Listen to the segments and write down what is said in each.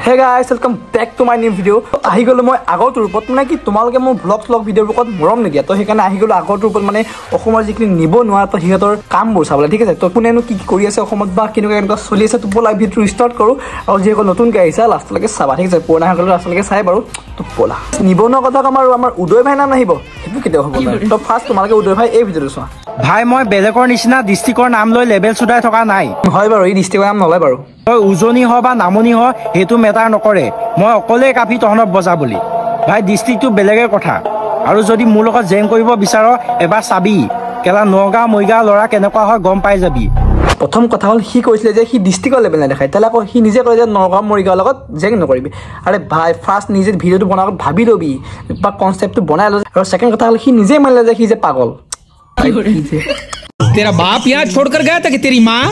Hey guys, welcome back to my new video. আহি গলো মই আগৰ ৰূপত মানে কি তোমালোকে মোৰ ব্লগ ভিডিঅ'ৰ ওপৰত মৰম নিদিয়া তো সেইকাৰণে আহি গলো আগৰ ৰূপত মানে অসমৰ যিখিনি নিব নোৱাৰা তো সিহঁতৰ কামবোৰ চাবলৈ ঠিক আছে তো কোনেনো কি কৰি আছে অসমত বা কেনেকুৱা চলি আছে তো বলা ভিডিঅ'টো ষ্টাৰ্ট কৰো আৰু যিসকল নতুনকৈ আহিছে লাষ্টলৈকে চাবা ঠিক আছে পুৰণা সকলে লাষ্টলৈকে চাই বাৰু তো বলা নিবনৰ কথা কম আৰু আমাৰ উদয় ভাই নাম নাহিব সেইটো কেতিয়া হ'ব তো ফাৰ্ষ্ট তোমালোকে উদয় ভাই এই ভিডিঅ'টো চোৱা ভাই মই বেলেগৰ নিচিনা ডিস্ট্ৰিক্টৰ নাম লৈ লেভেল চুদাই থকা নাই হয় বাৰু এই ডিস্ট্ৰিক্টৰ নাম নলয় বাৰু তই উজনি হ বা নামনি হ সেইটো মেটাৰ নকৰে মই অকলে কাফি তহনত বজা বুলি ভাই ডিস্ট্ৰিক্টটো বেলেগৰ কথা আৰু যদি মোৰ লগত জেম কৰিব বিচাৰ এবাৰ চাবি কেলা নগাঁও মৈগাঁও ল'ৰা কেনেকুৱা হয় গম পাই যাবি প্ৰথম কথা হ'ল সি কৈছিলে যে সি ডিস্ট্ৰিক্টৰ লেভেল নেদেখায় তালে আকৌ সি নিজে কয় যে নগাঁও মৰিগাঁৱৰ লগত জেং নকৰিবি আৰে ভাই ফাৰ্ষ্ট নিজে ভিডিঅ'টো বনাব ভাবি ল'বি বা কনচেপ্টটো বনাই ল আৰু ছেকেণ্ড কথা হ'ল সি নিজে মানিলে যে সি যে পাগল तेरा बाप यहाँ छोड़कर गया था कि तेरी माँ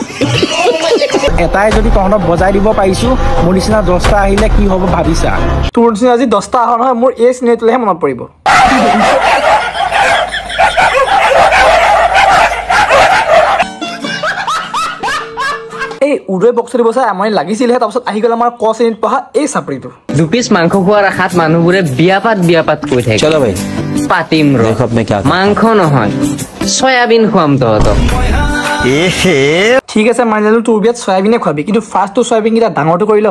এটাই যদি তহনত বজাই দিব পাৰিছো মোৰ নিচিনা 10টা আহিলে কি হ'ব ভাবিছা তোৰ নিচিনা আজি 10টা আহা নহয় মোৰ এই চিনেটোলেহে মনত পৰিব এই উদয় বক্সটো বসাই আমনি লাগিছিলহে তাৰপিছত আহি গ'ল আমাৰ ক শ্ৰেণীত পঢ়া এই চাপৰিটো দুপিস মাংস খোৱাৰ আশাত মানুহবোৰে বিয়াপাত কৈ থাকে चलो भाई পাতিম ৰ देखो अब मैं क्या মাংস নহয় সয়াবিন খুৱাম তহঁতক ঠিক আছে মানিলো তোৰ বিয়াত সয়াবিনে খুৱাবি কিন্তু ফাৰ্ষ্ট তো সয়াবিন কিটা ডাঙৰটো কৰি ল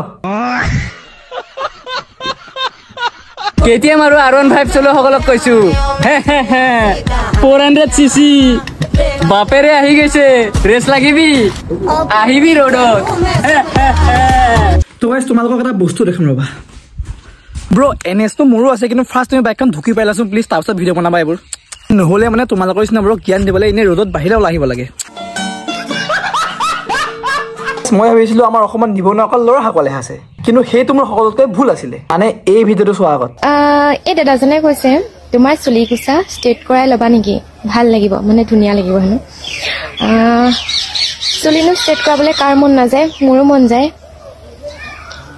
কেটিএম আৰু R15 চলো সকলক কৈছো 400cc বাপেৰে আহি গৈছে ৰেছ লাগিবি আহিবি ৰোডত তো গাইস তোমালোকক এটা বস্তু দেখাম ৰবা ব্ৰ এনএস তো মোৰো আছে কিন্তু ফাৰ্ষ্ট তুমি বাইকখন ঢুকি পাইলাছোন প্লিজ তাৰপিছত ভিডিঅ' বনাবা এইবোৰ নহ'লে মানে তোমালোকৰ নিচিনা ব্ৰ জ্ঞান দিবলৈ এনে ৰ'দত বাহিৰে ওলাই আহিব লাগে মই ভাবিছিলো আমাৰ অসমত নিবনুৱা অকল ল'ৰা সকলে আছে কিন্তু সেইটো মোৰ সকলোতকৈ ভুল আছিলে মানে এই ভিডিঅ'টো চোৱাৰ আগত এই দাদাজনে কৈছে তোমাৰ চুলি কুচা ষ্ট্ৰেট কৰাই ল'বা নেকি ভাল লাগিব মানে ধুনীয়া লাগিব হেনো চুলিনো ষ্ট্ৰেট কৰাবলৈ কাৰ মন নাযায় মোৰো মন যায়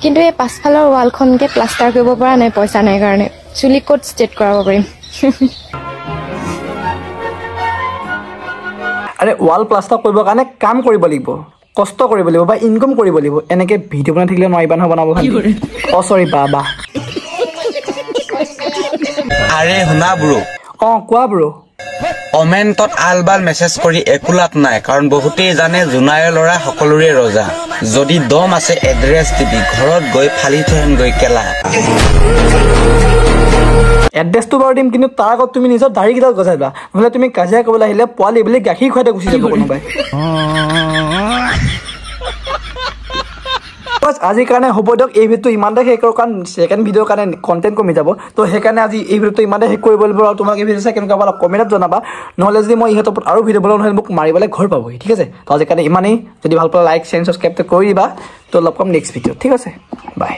কিন্তু এই পাছফালৰ ৱালখনকে প্লাষ্টাৰ কৰিব পৰা নাই পইচা নাই কাৰণে চুলি ক'ত ষ্ট্ৰেট কৰাব পাৰিম আৰে ৱাল প্লাষ্টাৰ কৰিবৰ কাৰণে কাম কৰিব লাগিব কষ্ট কৰিব লাগিব বা ইনকাম কৰিব লাগিব এনেকে ভিডিঅ' বনাই থাকিলে নোৱাৰিবা নহয় বনাব অ সৰি বাবা আৰে শুনা ব্ৰো অ কোৱা ব্ৰো কমেণ্টত আলবাল মেছেজ কৰি একো লাভ নাই কাৰণ বহুতেই জানে জোনায়ৰ ল'ৰা সকলোৰে ৰজা যদি দম আছে এড্ৰেছ দিবি ঘৰত গৈ ফালি থৈন গৈ কেলা এড্ৰেছটো বাৰু দিম কিন্তু তাৰ আগত তুমি নিজৰ দাঢ়ি কেইডাল গজাইবা নহ'লে তুমি কাজিয়া কৰিবলৈ আহিলে পোৱালি বুলি গাখীৰ খুৱাই গুচি যাব কোনোবাই আজিৰ কাৰণে হ'ব দিয়ক এই ভিডিঅ'টো ইমানতে শেষ কৰোঁ কাৰণ ছেকেণ্ড ভিডিঅ'ৰ কাৰণে কণ্টেণ্ট কমি যাব তো সেইকাৰণে আজি এই ভিডিঅ'টো ইমানতে শেষ কৰিব লাগিব আৰু তোমাক এই ভিডিঅ' চাই কেনেকুৱা পালা কমেণ্টত জনাবা নহ'লে যদি মই ইহঁতৰ ওপৰত আৰু ভিডিঅ' বনাওঁ নহ'লে মোক মাৰিবলৈ ঘৰ পাবহি ঠিক আছে তো আজিৰ কাৰণে ইমানেই যদি ভাল পালে লাইক শ্বেয়াৰ ছাবস্ক্ৰাইব কৰি দিবা তো লগ পাম নেক্সট ভিডিঅ' ঠিক আছে বাই